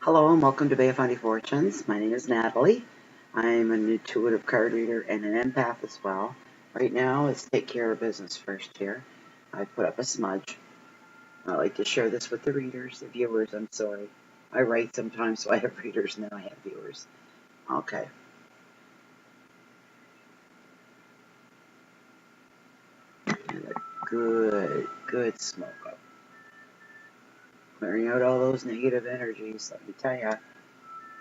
Hello and welcome to Fundy Fortunes. My name is Natalie. I'm an intuitive card reader and an empath as well. Right now, let's take care of business first here. I put up a smudge. I like to share this with the readers, the viewers, I'm sorry. I write sometimes, so I have readers and then I have viewers. Okay. And a good smoke up. Clearing out all those negative energies, let me tell you.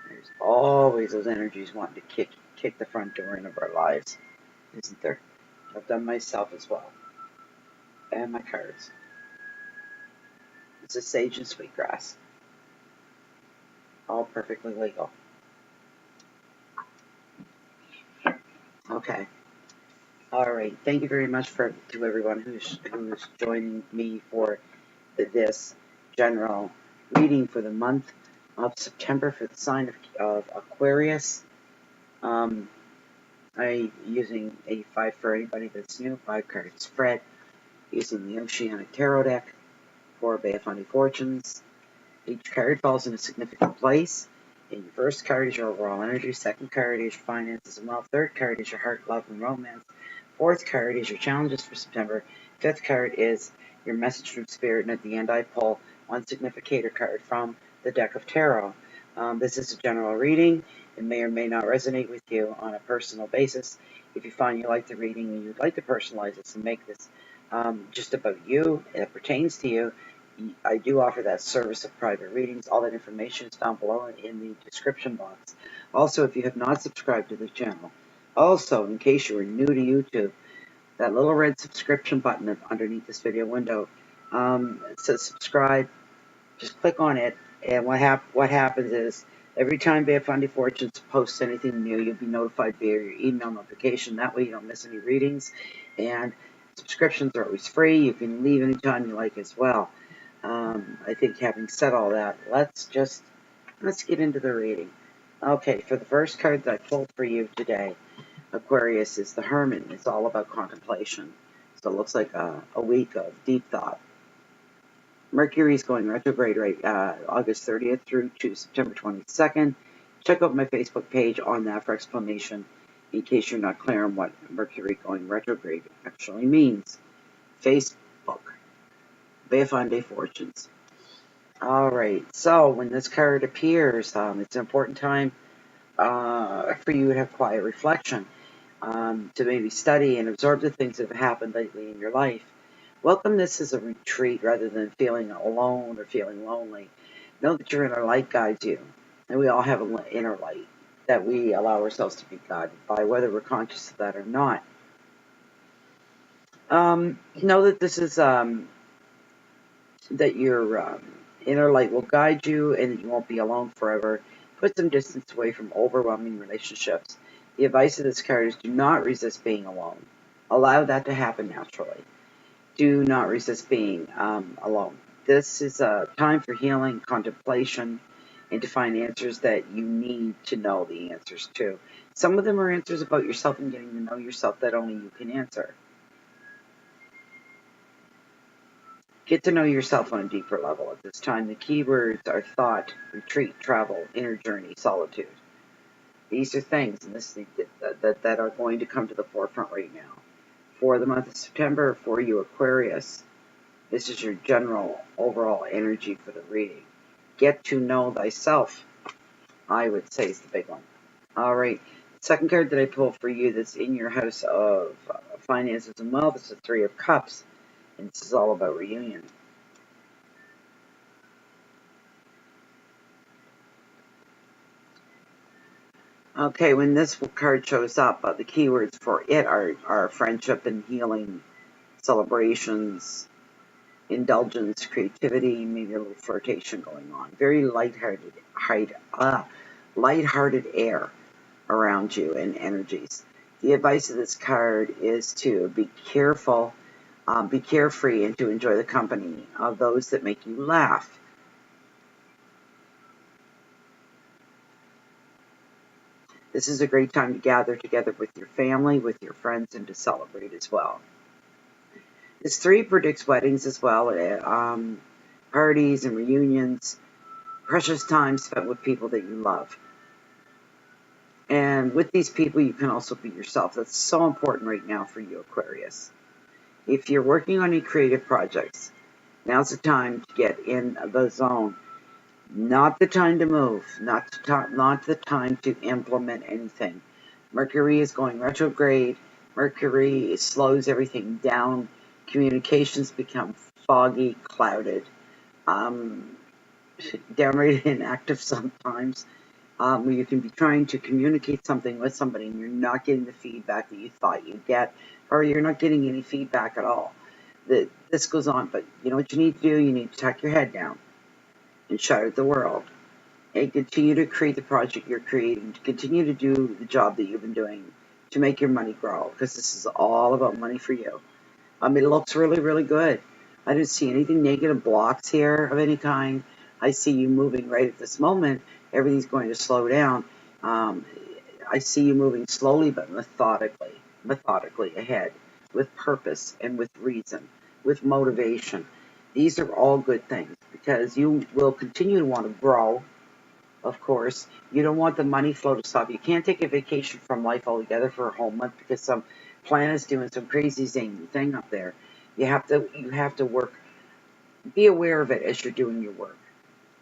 There's always those energies wanting to kick the front door in of our lives, isn't there? I've done myself as well. And my cards. It's a sage and sweetgrass. All perfectly legal. Okay. All right. Thank you very much to everyone who's joining me for this general reading for the month of September for the sign of Aquarius. I'm using a 5 for anybody that's new, 5-card spread, using the Oceanic Tarot deck for Fundy Fortunes. Each card falls in a significant place. And your first card is your overall energy. Second card is your finances and wealth. Third card is your heart, love, and romance. Fourth card is your challenges for September. Fifth card is your message from spirit. And at the end, I pull one significator card from the deck of tarot. This is a general reading. It may or may not resonate with you on a personal basis. If you find you like the reading and you'd like to personalize this and make this just about you, it pertains to you, I do offer that service of private readings. All that information is down below in the description box. Also, if you have not subscribed to the channel, also, in case you are new to YouTube, that little red subscription button underneath this video window says subscribe. Just click on it, and what happens is every time Fundy Fortunes posts anything new, you'll be notified via your email notification. That way you don't miss any readings, and subscriptions are always free. You can leave anytime you like as well. I think having said all that, let's get into the reading. Okay, for the first card that I pulled for you today, Aquarius, is the Hermit. It's all about contemplation. So it looks like a week of deep thought. Mercury is going retrograde right August 30th through to September 22nd. Check out my Facebook page on that for explanation in case you're not clear on what Mercury going retrograde actually means. Facebook, Fundy Fortunes. All right, so when this card appears, it's an important time for you to have quiet reflection, to maybe study and absorb the things that have happened lately in your life. Welcome this as a retreat rather than feeling alone or feeling lonely. Know that your inner light guides you, and we all have an inner light that we allow ourselves to be guided by, whether we're conscious of that or not. Know that this is that your inner light will guide you and that you won't be alone forever. Put some distance away from overwhelming relationships. The advice of this card is do not resist being alone. Allow that to happen naturally. Do not resist being alone. This is a time for healing, contemplation, and to find answers that you need to know the answers to. Some of them are answers about yourself and getting to know yourself that only you can answer. Get to know yourself on a deeper level at this time. The keywords are thought, retreat, travel, inner journey, solitude. These are things that are going to come to the forefront right now. For the month of September, for you Aquarius, this is your general overall energy for the reading. Get to know thyself, I would say, is the big one. All right. Second card that I pulled for you that's in your house of finances and wealth is the Three of Cups. And this is all about reunion. Okay, when this card shows up, the keywords for it are friendship and healing, celebrations, indulgence, creativity, maybe a little flirtation going on. Very lighthearted air around you and energies. The advice of this card is to be careful, be carefree, and to enjoy the company of those that make you laugh. This is a great time to gather together with your family, with your friends, and to celebrate as well. This 3 predicts weddings as well, parties and reunions, precious time spent with people that you love. And with these people, you can also be yourself. That's so important right now for you, Aquarius. If you're working on any creative projects, now's the time to get in the zone. Not the time to move, not the time to implement anything. Mercury is going retrograde. Mercury slows everything down. Communications become foggy, clouded, downright inactive sometimes. You can be trying to communicate something with somebody and you're not getting the feedback that you thought you'd get, or you're not getting any feedback at all. This goes on, but you know what you need to do? You need to tuck your head down and shut out the world and continue to create the project you're creating, to continue to do the job that you've been doing to make your money grow, because this is all about money for you. It looks really, really good. I didn't see anything negative blocks here of any kind. I see you moving right at this moment. Everything's going to slow down. I see you moving slowly but methodically ahead, with purpose and with reason, with motivation. These are all good things because you will continue to want to grow. Of course, you don't want the money flow to stop. You can't take a vacation from life altogether for a whole month because some planet's doing some crazy zany thing up there. You have to work. Be aware of it as you're doing your work.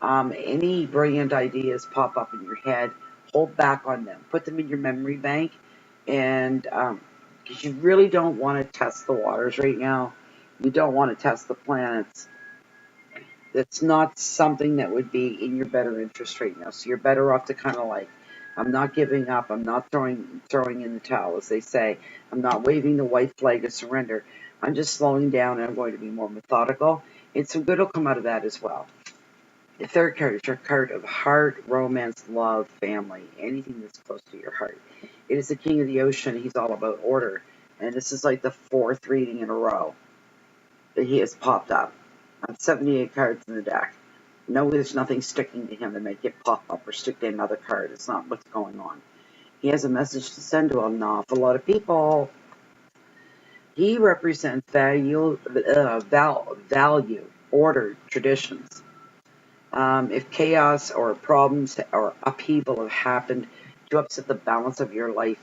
Any brilliant ideas pop up in your head, hold back on them. Put them in your memory bank, and because you really don't want to test the waters right now. You don't want to test the planets. That's not something that would be in your better interest right now. So you're better off to kind of like, I'm not giving up. I'm not throwing in the towel, as they say. I'm not waving the white flag of surrender. I'm just slowing down, and I'm going to be more methodical. And some good will come out of that as well. The third card is your card of heart, romance, love, family, anything that's close to your heart. It is the king of the ocean. He's all about order. And this is like the fourth reading in a row that he has popped up. 78 cards in the deck. No, there's nothing sticking to him to make it pop up or stick to another card. It's not what's going on. He has a message to send to an awful lot of people. He represents value, order, traditions. If chaos or problems or upheaval have happened to upset the balance of your life,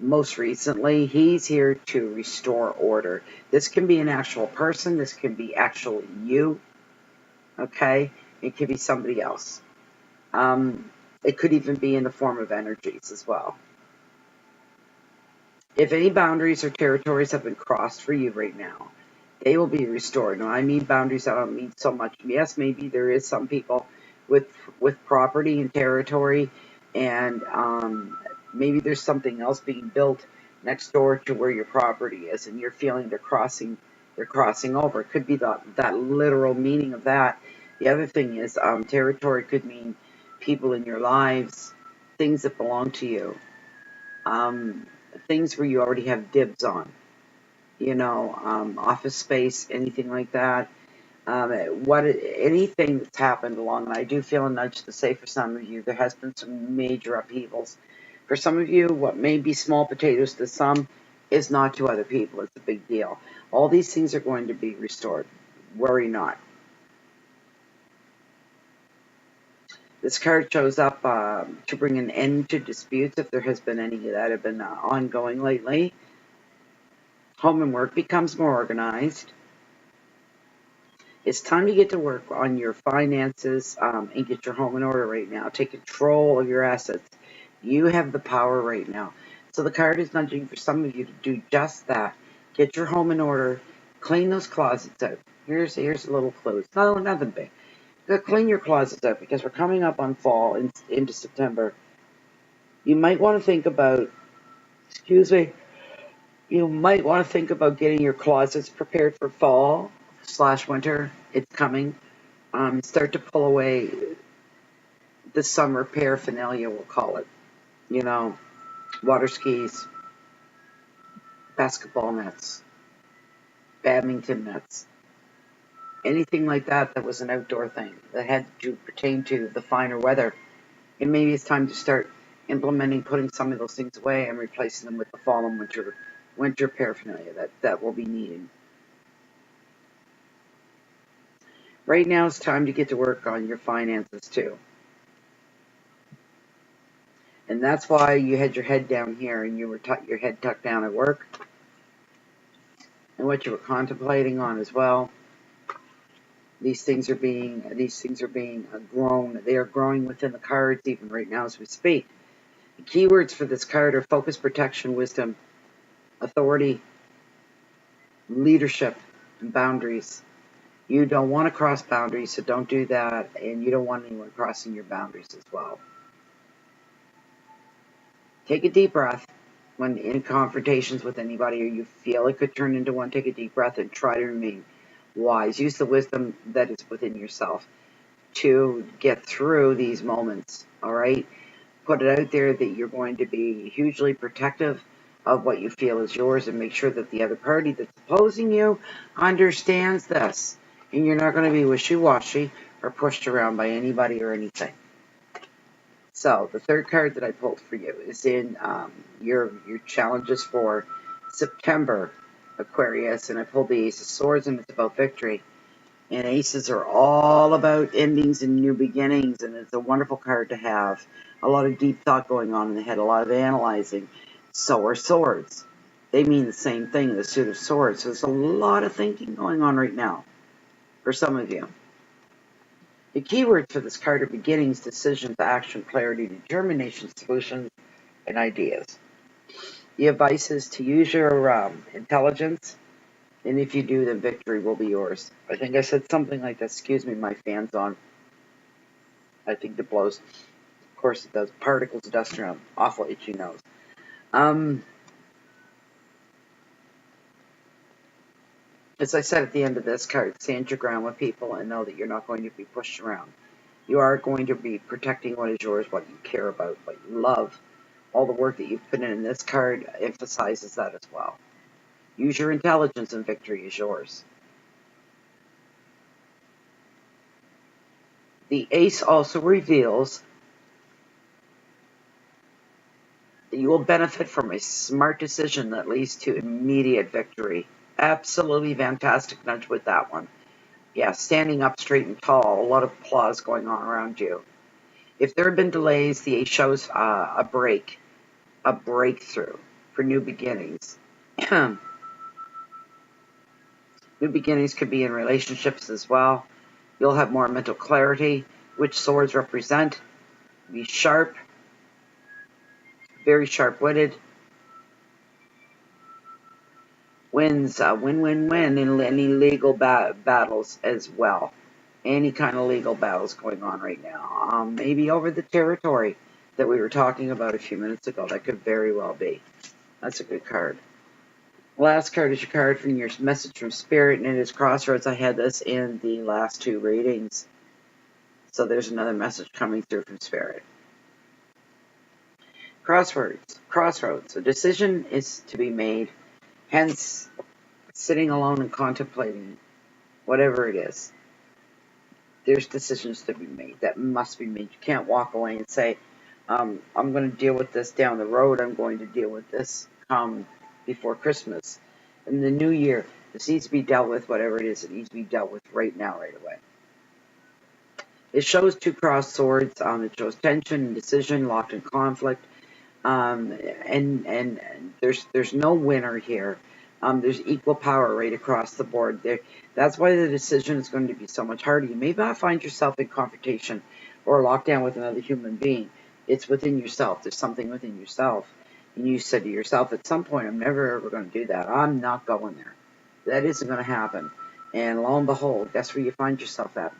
most recently, he's here to restore order. This can be an actual person. This can be actually you. Okay? It could be somebody else. It could even be in the form of energies as well. If any boundaries or territories have been crossed for you right now, they will be restored. Now, I mean boundaries, I don't mean so much. Yes, maybe there is some people with property and territory, and maybe there's something else being built next door to where your property is, and you're feeling they're crossing over. It could be that literal meaning of that. The other thing is territory could mean people in your lives, things that belong to you, things where you already have dibs on. Office space, anything like that. Anything that's happened along, and I do feel a nudge to say for some of you, there has been some major upheavals. For some of you, what may be small potatoes to some is not to other people. It's a big deal. All these things are going to be restored. Worry not. This card shows up to bring an end to disputes, if there has been any that have been ongoing lately. Home and work becomes more organized. It's time to get to work on your finances and get your home in order right now. Take control of your assets. You have the power right now. So the card is nudging for some of you to do just that. Get your home in order. Clean those closets out. Here's a little clue. It's nothing big. Clean your closets out because we're coming up on fall into September. You might want to think about, you might want to think about getting your closets prepared for fall/winter. It's coming. Start to pull away the summer paraphernalia, we'll call it. Water skis, basketball nets, badminton nets, anything like that was an outdoor thing that had to pertain to the finer weather. And maybe it's time to start implementing, putting some of those things away and replacing them with the fall and winter paraphernalia that we'll be needing. Right now it's time to get to work on your finances too. And that's why you had your head down here and you were your head tucked down at work. And what you were contemplating on as well. These things are being grown. They are growing within the cards even right now as we speak. The keywords for this card are focus, protection, wisdom, authority, leadership, and boundaries. You don't want to cross boundaries, so don't do that. And you don't want anyone crossing your boundaries as well. Take a deep breath when in confrontations with anybody or you feel it could turn into one. Take a deep breath and try to remain wise. Use the wisdom that is within yourself to get through these moments, all right? Put it out there that you're going to be hugely protective of what you feel is yours and make sure that the other party that's opposing you understands this. And you're not going to be wishy-washy or pushed around by anybody or anything. So the third card that I pulled for you is in your challenges for September, Aquarius, and I pulled the Ace of Swords, and it's about victory. And aces are all about endings and new beginnings, and it's a wonderful card to have. A lot of deep thought going on in the head, a lot of analyzing. So are swords. They mean the same thing, the suit of swords. So there's a lot of thinking going on right now for some of you. The keywords for this card are beginnings, decisions, action, clarity, determination, solutions, and ideas. The advice is to use your intelligence, and if you do, then victory will be yours. I think I said something like that. Excuse me, my fan's on. I think it blows. Of course it does. Particles of dust around. Awful itchy nose. As I said at the end of this card, stand your ground with people and know that you're not going to be pushed around. You are going to be protecting what is yours, what you care about, what you love. All the work that you've put in this card emphasizes that as well. Use your intelligence and victory is yours. The ace also reveals that you will benefit from a smart decision that leads to immediate victory. Absolutely fantastic nudge with that one. Yeah, standing up straight and tall, a lot of applause going on around you. If there have been delays, the ace shows a breakthrough for new beginnings. New beginnings could be in relationships as well. You'll have more mental clarity, which swords represent. Be sharp, very sharp-witted. Wins, win-win-win in any legal battles as well. Any kind of legal battles going on right now. Maybe over the territory that we were talking about a few minutes ago. That could very well be. That's a good card. Last card is your card from your message from Spirit, and it is Crossroads. I had this in the last two readings. So there's another message coming through from Spirit. Crossroads. A decision is to be made. Hence, sitting alone and contemplating whatever it is. There's decisions to be made that must be made. You can't walk away and say, I'm going to deal with this down the road. I'm going to deal with this before Christmas. In the new year, this needs to be dealt with, whatever it is. It needs to be dealt with right now, right away. It shows two crossed swords. It shows tension, indecision, locked in conflict. And there's no winner here. There's equal power right across the board. That's why the decision is going to be so much harder. You may not find yourself in confrontation or lockdown with another human being. It's within yourself. There's something within yourself. And you said to yourself, at some point, I'm never ever going to do that. I'm not going there. That isn't going to happen. And lo and behold, guess where you find yourself at?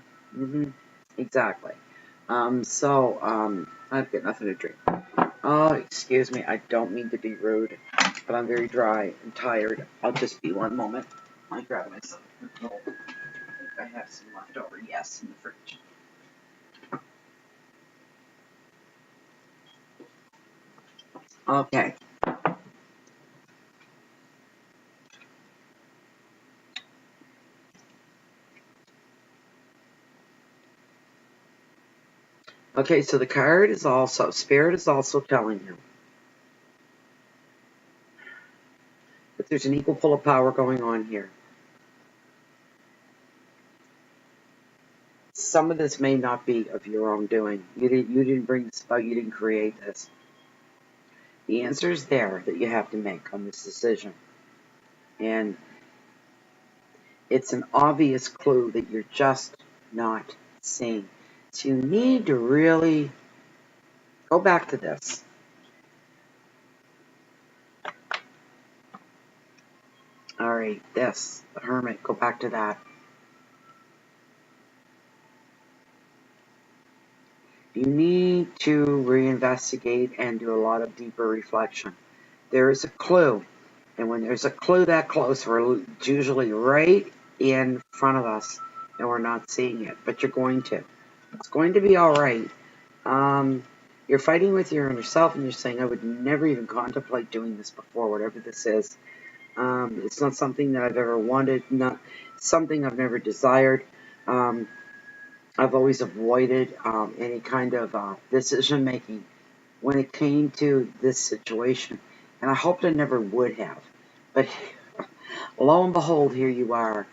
Exactly. I've got nothing to drink. Oh, excuse me. I don't mean to be rude, but I'm very dry and tired. I'll just be one moment. I grab myself a cold. I think I have some left over. Yes, in the fridge. Okay. Okay, so the card is also, Spirit is also telling you that there's an equal pull of power going on here. some of this may not be of your own doing. You didn't bring this about. You didn't create this. The answer is there that you have to make on this decision. And it's an obvious clue that you're just not seeing. So you need to really go back to this. All right, this, the Hermit, go back to that. You need to reinvestigate and do a lot of deeper reflection. There is a clue, and when there's a clue that close, it's usually right in front of us, and we're not seeing it, but you're going to. It's going to be all right. You're fighting with your inner self, and you're saying, I would never even contemplate doing this before, whatever this is. It's not something that I've ever wanted, not something I've never desired. I've always avoided any kind of decision making when it came to this situation, and I hoped I never would have. But lo and behold, here you are.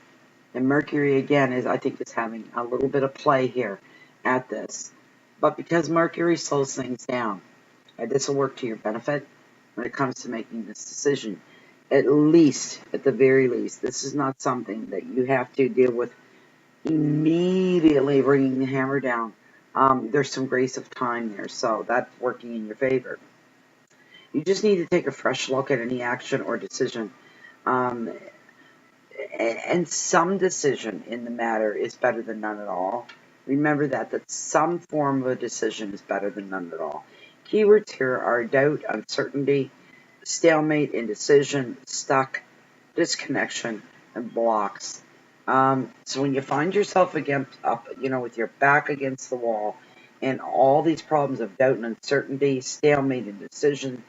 And Mercury again I think is having a little bit of play here at this. But because Mercury slows things down, this will work to your benefit when it comes to making this decision. At the very least, this is not something that you have to deal with immediately bringing the hammer down. There's some grace of time there, so that's working in your favor. You just need to take a fresh look at any action or decision. And some decision in the matter is better than none at all. Remember that some form of a decision is better than none at all. Keywords here are doubt, uncertainty, stalemate, indecision, stuck, disconnection, and blocks. So when you find yourself with your back against the wall, and all these problems of doubt and uncertainty, stalemate, indecision,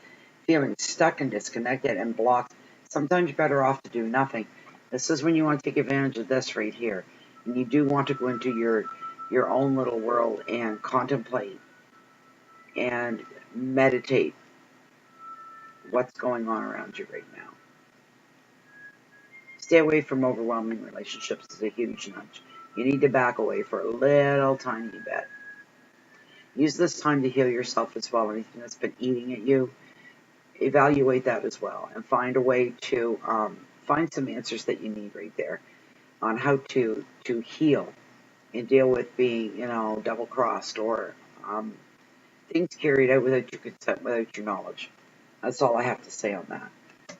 feeling stuck and disconnected and blocked, sometimes you're better off to do nothing. This is when you want to take advantage of this right here. And you do want to go into your own little world and contemplate and meditate what's going on around you right now. Stay away from overwhelming relationships is a huge nudge. You need to back away for a little tiny bit. Use this time to heal yourself as well. Anything that's been eating at you, evaluate that as well, and find a way to find some answers that you need right there on how to heal and deal with being, double-crossed or things carried out without your consent, without your knowledge. That's all I have to say on that.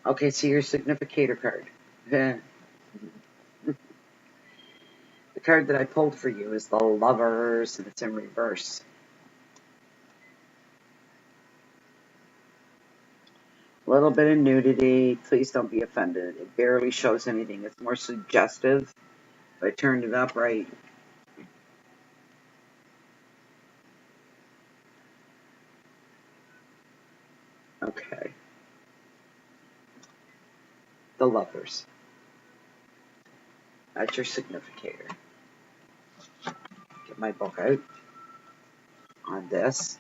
Okay, so your significator card. The card that I pulled for you is the Lovers, and it's in reverse. A little bit of nudity. Please don't be offended. It barely shows anything. It's more suggestive. If I turned it up right. Okay. The Lovers. That's your significator. Get my book out on this.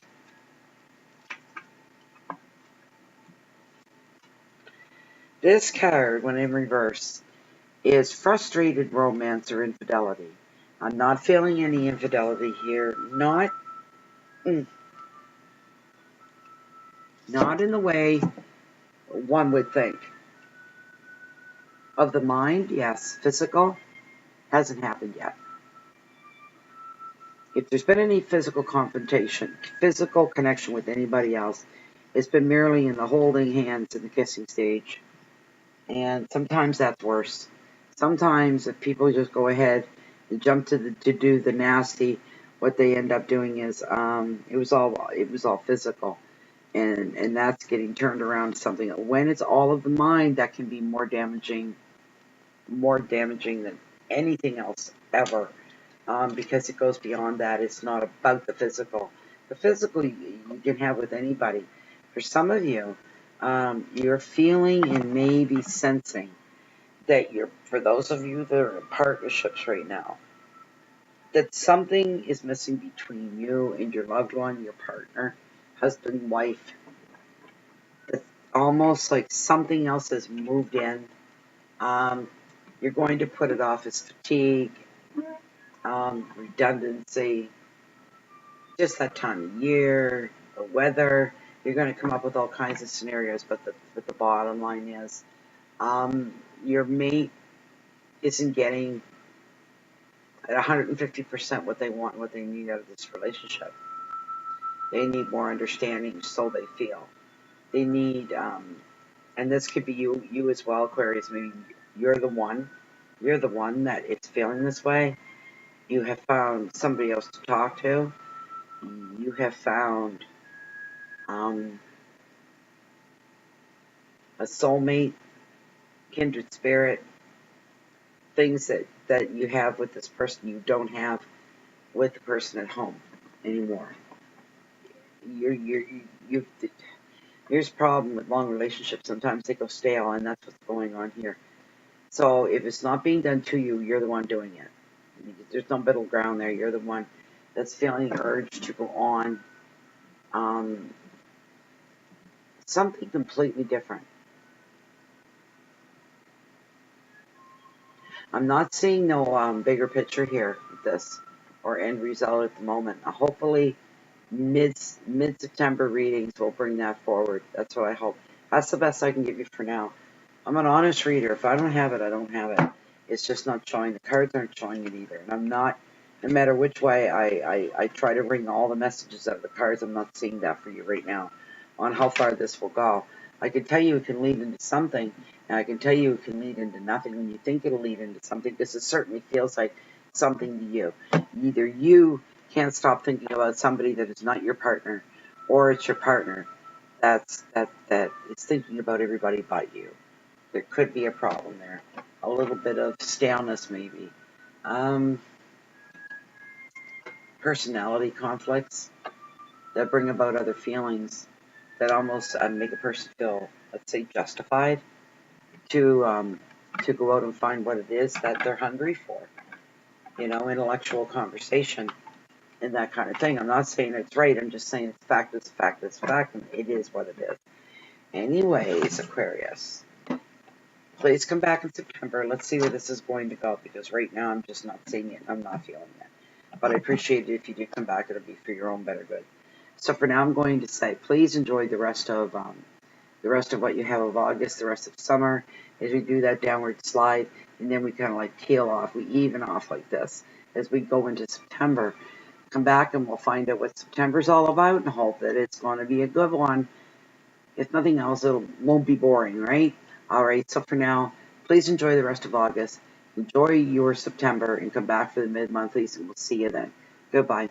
This card, when in reverse, is frustrated romance or infidelity. I'm not feeling any infidelity here. Not in the way one would think. Of the mind, yes. Physical, hasn't happened yet. If there's been any physical confrontation, physical connection with anybody else, it's been merely in the holding hands in the kissing stage. And sometimes that's worse. Sometimes if people just go ahead and jump to do the nasty, what they end up doing is it was all physical, and that's getting turned around to something. When it's all of the mind, that can be more damaging than anything else ever, because it goes beyond that. It's not about the physical. The physical you can have with anybody. For some of you, you're feeling and maybe sensing that for those of you that are in partnerships right now, that something is missing between you and your loved one, your partner, husband, wife. It's almost like something else has moved in. You're going to put it off as fatigue, redundancy, just that time of year, the weather. You're going to come up with all kinds of scenarios, but the bottom line is your mate isn't getting at 150% what they want, what they need out of this relationship. They need more understanding, so they feel. They need, and this could be you as well, Aquarius. Maybe you're the one that it's feeling this way. You have found somebody else to talk to. You have found a soulmate, kindred spirit, things that you have with this person you don't have with the person at home anymore. Here's a problem with long relationships. Sometimes they go stale, and that's what's going on here. So if it's not being done to you, you're the one doing it. There's no middle ground there. You're the one that's feeling the urge to go on something completely different. I'm not seeing no bigger picture here with this or end result at the moment. Hopefully, mid-September readings will bring that forward. That's what I hope. That's the best I can give you for now. I'm an honest reader. If I don't have it, I don't have it. It's just not showing. The cards aren't showing it either. And I'm not, no matter which way I try to bring all the messages out of the cards, I'm not seeing that for you right now on how far this will go. I can tell you it can lead into something, and I can tell you it can lead into nothing when you think it'll lead into something, because it certainly feels like something to you. Either you can't stop thinking about somebody that is not your partner, or it's your partner that is thinking about everybody but you. There could be a problem there. A little bit of staleness, maybe. Personality conflicts that bring about other feelings that almost make a person feel, let's say, justified to go out and find what it is that they're hungry for. Intellectual conversation and that kind of thing. I'm not saying it's right. I'm just saying it's fact, it's fact, it's fact, and it is what it is. Anyways, Aquarius, please come back in September. Let's see where this is going to go, because right now I'm just not seeing it. I'm not feeling it. But I appreciate it if you do come back. It'll be for your own better good. So for now, I'm going to say, please enjoy the rest of what you have of August, the rest of summer, as we do that downward slide, and then we kind of like peel off, we even off like this as we go into September. Come back and we'll find out what September's all about, and hope that it's going to be a good one. If nothing else, it won't be boring, right? All right, so for now, please enjoy the rest of August. Enjoy your September and come back for the mid-monthlies, and we'll see you then. Goodbye.